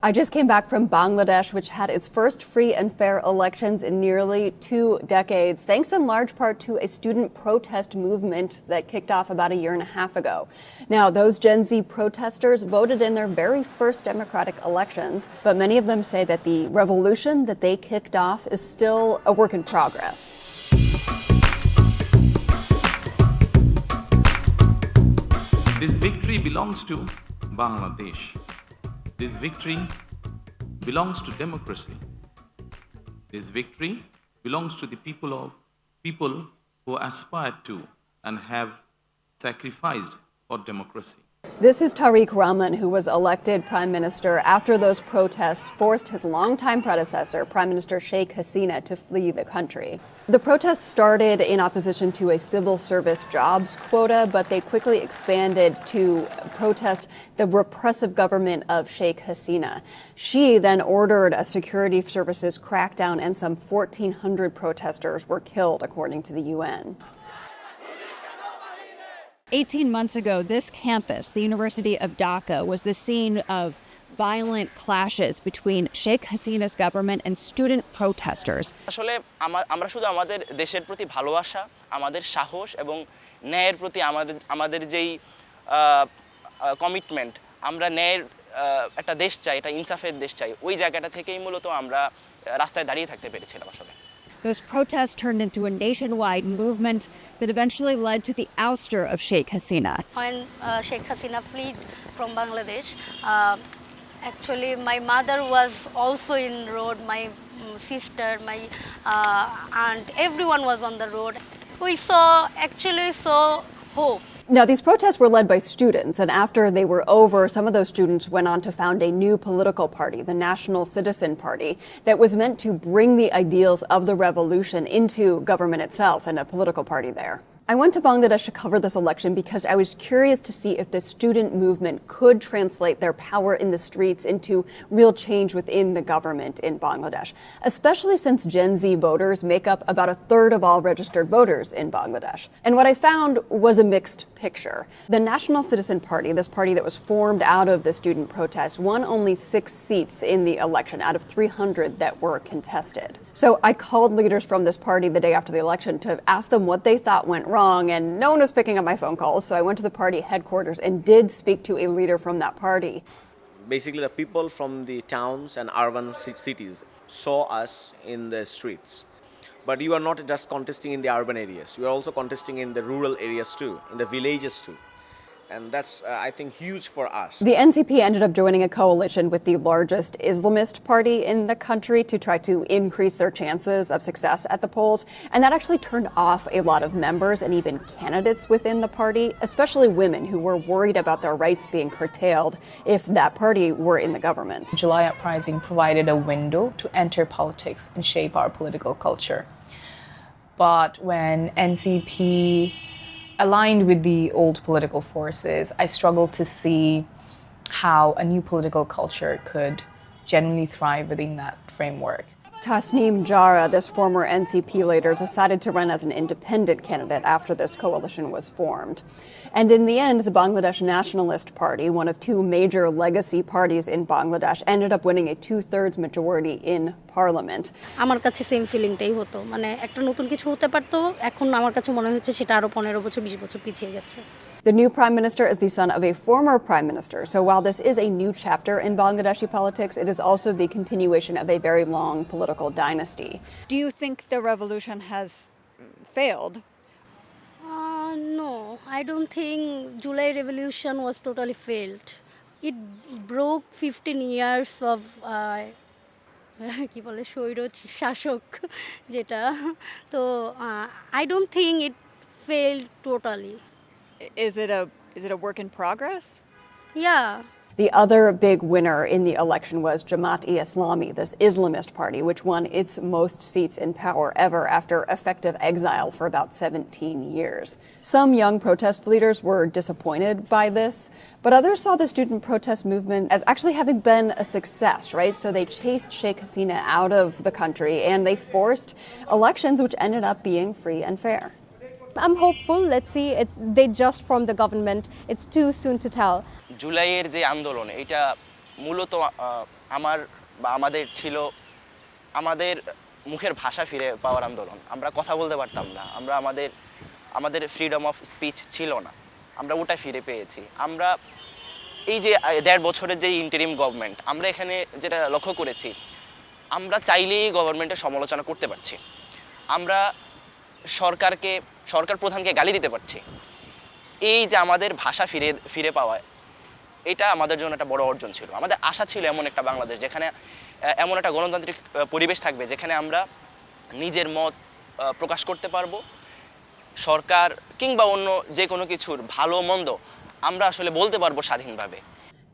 I just came back from Bangladesh, which had its first free and fair elections in nearly 2 decades, thanks in large part to a student protest movement that kicked off about a year and a half ago. Now, those Gen Z protesters voted in their very first democratic elections, but many of them say that the revolution that they kicked off is still a work in progress. This victory belongs to Bangladesh. This victory belongs to democracy. This victory belongs to the people who aspire to and have sacrificed for democracy. This is Tariq Rahman, who was elected prime minister after those protests forced his longtime predecessor, Prime Minister Sheikh Hasina, to flee the country. The protests started in opposition to a civil service jobs quota, but they quickly expanded to protest the repressive government of Sheikh Hasina. She then ordered a security services crackdown, and some 1,400 protesters were killed, according to the UN. 18 months ago, this campus, the University of Dhaka, was the scene of violent clashes between Sheikh Hasina's government and student protesters. আসলে আমরা শুধু আমাদের দেশের প্রতি ভালোবাসা, আমাদের সাহস এবং ন্যায়ের প্রতি আমাদের যেই কমিটমেন্ট, আমরা ন্যায়ের একটা দেশ চাই, একটা ইনসাফের দেশ চাই, ওই জায়গাটা থেকেই মূলত আমরা রাস্তায় দাঁড়িয়ে থাকতে পেরেছিলাম আসলে। Those protests turned into a nationwide movement that eventually led to the ouster of Sheikh Hasina. When Sheikh Hasina fled from Bangladesh, actually my mother was also in road, my sister, my aunt, everyone was on the road. We actually saw hope. Now, these protests were led by students, and after they were over, some of those students went on to found a new political party, the National Citizen Party, that was meant to bring the ideals of the revolution into government itself and a political party there. I went to Bangladesh to cover this election because I was curious to see if the student movement could translate their power in the streets into real change within the government in Bangladesh, especially since Gen Z voters make up about a third of all registered voters in Bangladesh. And what I found was a mixed picture. The National Citizen Party, this party that was formed out of the student protests, won only 6 seats in the election out of 300 that were contested. So I called leaders from this party the day after the election to ask them what they thought went wrong, and no one was picking up my phone calls, so I went to the party headquarters and did speak to a leader from that party. Basically, the people from the towns and urban cities saw us in the streets. But you are not just contesting in the urban areas, you are also contesting in the rural areas too, in the villages too. And that's, I think, huge for us. The NCP ended up joining a coalition with the largest Islamist party in the country to try to increase their chances of success at the polls. And that actually turned off a lot of members and even candidates within the party, especially women who were worried about their rights being curtailed if that party were in the government. The July uprising provided a window to enter politics and shape our political culture. But when NCP aligned with the old political forces, I struggled to see how a new political culture could genuinely thrive within that framework. Tasneem Jara, this former NCP leader, decided to run as an independent candidate after this coalition was formed. And in the end, the Bangladesh Nationalist Party, one of 2 major legacy parties in Bangladesh, ended up winning a 2/3 majority in parliament. আমার কাছে same ফিলিংটাই হতো, মানে একটা নতুন কিছু হতে পারতো, এখন আমার কাছে মনে হচ্ছে সেটা আরো 15 বছর 20 বছর পিছিয়ে গেছে. The new prime minister is the son of a former prime minister. So while this is a new chapter in Bangladeshi politics, it is also the continuation of a very long political dynasty. Do you think the revolution has failed? No, I don't think July revolution was totally failed. It broke 15 years of কি বলে স্বৈর শাসক যেটা, তো I don't think it failed totally. Is it a work in progress? Yeah. The other big winner in the election was Jamaat-e-Islami, this Islamist party, which won its most seats in power ever after effective exile for about 17 years. Some young protest leaders were disappointed by this, but others saw the student protest movement as actually having been a success, right? So they chased Sheikh Hasina out of the country and they forced elections which ended up being free and fair. I'm hopeful. Let's see. They just formed the government. It's too soon to tell. জুলাইয়ের যে আন্দোলন, এটা মূলত আমার বা আমাদের ছিল আমাদের মুখের ভাষা ফিরে পাওয়ার আন্দোলন। আমরা কথা বলতে পারতাম না, আমরা আমাদের ফ্রিডম অফ স্পিচ ছিল না, আমরা ওটা ফিরে পেয়েছি। আমরা এই যে 1.5 বছরের যে ইন্টারিম গভর্নমেন্ট, আমরা এখানে যেটা লক্ষ্য করেছি, আমরা চাইলেই গভর্নমেন্টের সমালোচনা করতে পারছি, আমরা সরকার প্রধানকে গালি দিতে পারছি। এই যে আমাদের ভাষা ফিরে পাওয়া, এটা আমাদের জন্য একটা বড় অর্জন ছিল। আমাদের আশা ছিল এমন একটা বাংলাদেশ যেখানে এমন একটা গণতান্ত্রিক পরিবেশ থাকবে যেখানে আমরা নিজের মত প্রকাশ করতে পারবো, সরকার কিংবা অন্য যে কোনো কিছুর ভালো মন্দ আমরা আসলে বলতে পারবো স্বাধীনভাবে।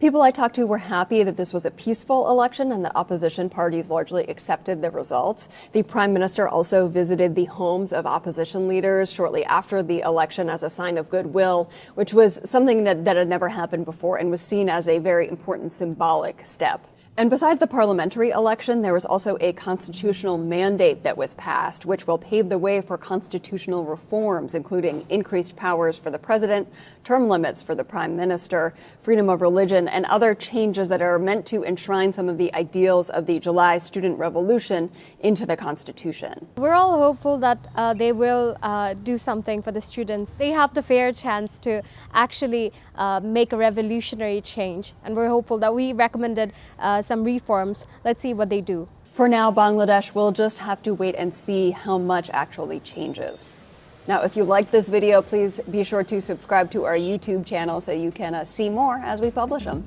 People I talked to were happy that this was a peaceful election and that opposition parties largely accepted the results. The Prime Minister also visited the homes of opposition leaders shortly after the election as a sign of goodwill, which was something that had never happened before and was seen as a very important symbolic step. And besides the parliamentary election, there was also a constitutional mandate that was passed, which will pave the way for constitutional reforms, including increased powers for the president, term limits for the prime minister, freedom of religion, and other changes that are meant to enshrine some of the ideals of the July student revolution into the Constitution. We're all hopeful that they will do something for the students. They have the fair chance to actually make a revolutionary change, and we're hopeful that we recommended some reforms. Let's see what they do. For now, Bangladesh will just have to wait and see how much actually changes. Now, if you liked this video, please be sure to subscribe to our YouTube channel so you can see more as we publish them.